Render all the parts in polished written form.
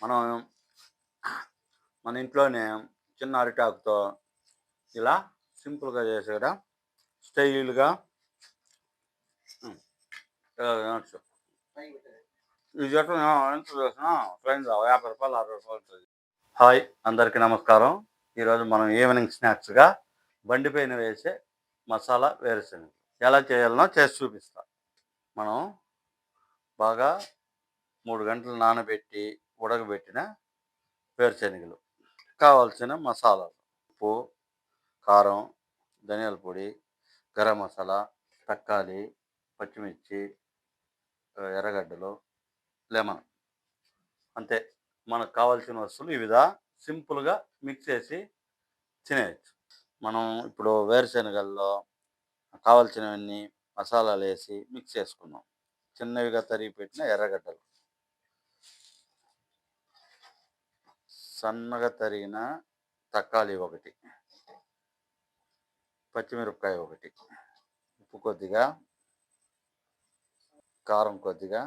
మనం మన ఇంట్లోనే చిన్న అరిటాకుతో ఇలా సింపుల్గా చేసేయడం స్టైల్గా తినచ్చు. ఇది చెప్పిన ఎంత చేసినా ఫ్రెండ్స్ 50 రూపాయలు 60 రూపాయలు ఉంటుంది. హాయ్, అందరికీ నమస్కారం. ఈరోజు మనం ఈవినింగ్ స్నాక్స్గా బండిపైన వేసే మసాలా వేరుశనగ ఎలా చేయాలనో చేసి చూపిస్తా. మనం బాగా 3 గంటలు నానబెట్టి ఉడకబెట్టిన వేరుశనగలు, కావాల్సిన మసాలాలు ఉప్పు, కారం, ధనియాల పొడి, గరం మసాలా, తక్కాలి, పచ్చిమిర్చి, ఎర్రగడ్డలు, లెమన్, అంతే. మనకు కావాల్సిన వస్తువులు ఈ విధంగా సింపుల్గా మిక్స్ చేసి తినేయచ్చు. మనం ఇప్పుడు వేరుశనగల్లో కావాల్సినవన్నీ మసాలాలు వేసి మిక్స్ చేసుకుందాం. చిన్నవిగా తరిగి పెట్టిన ఎర్రగడ్డలు, సన్నగా తరిగిన తక్కాలి ఒకటి, పచ్చిమిరపకాయ ఒకటి, ఉప్పు కొద్దిగా, కారం కొద్దిగా,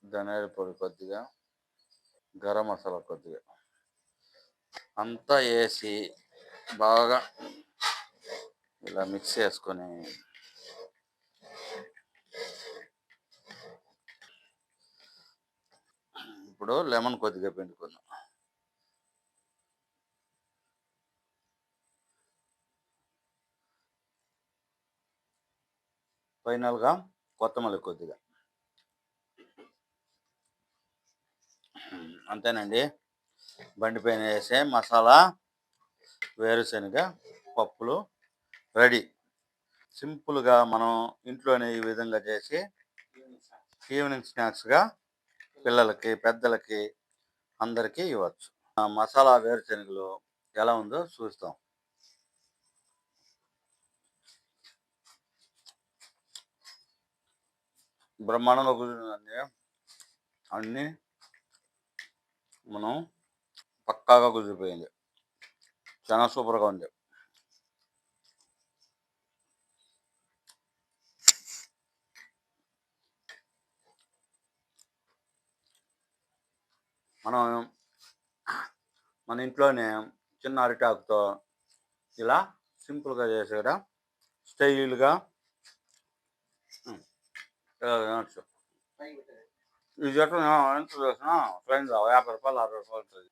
ధనియాల పొడి కొద్దిగా, గరం మసాలా కొద్దిగా, అంతా వేసి బాగా ఇలా మిక్స్ చేసుకొని ఇప్పుడు లెమన్ కొద్దిగా పిండుకుందాం. ఫైనల్గా కొత్తమల్లి కొద్దిగా. అంతేనండి, బండిపైన వేసే మసాలా వేరుశనగ పప్పులు రెడీ. సింపుల్గా మనం ఇంట్లోనే ఈ విధంగా చేసి ఈవినింగ్ స్నాక్స్గా పిల్లలకి, పెద్దలకి, అందరికీ ఇవ్వచ్చు. మసాలా వేరుశనగలు ఎలా ఉందో చూస్తాం. బ్రహ్మాండంగా కుదిరిందండి. అన్నీ మనం పక్కాగా కుదిరిపోయింది. చాలా సూపర్గా ఉంది. మనం మన ఇంట్లోనే చిన్న అరిటాకుతో ఇలా సింపుల్గా చేసేయడం స్టైల్గా తినచ్చు. ఇది చెప్పిన ఎంత చేసినా ఫ్రెండ్స్ 50 రూపాయలు 60 రూపాయలు ఉంటుంది.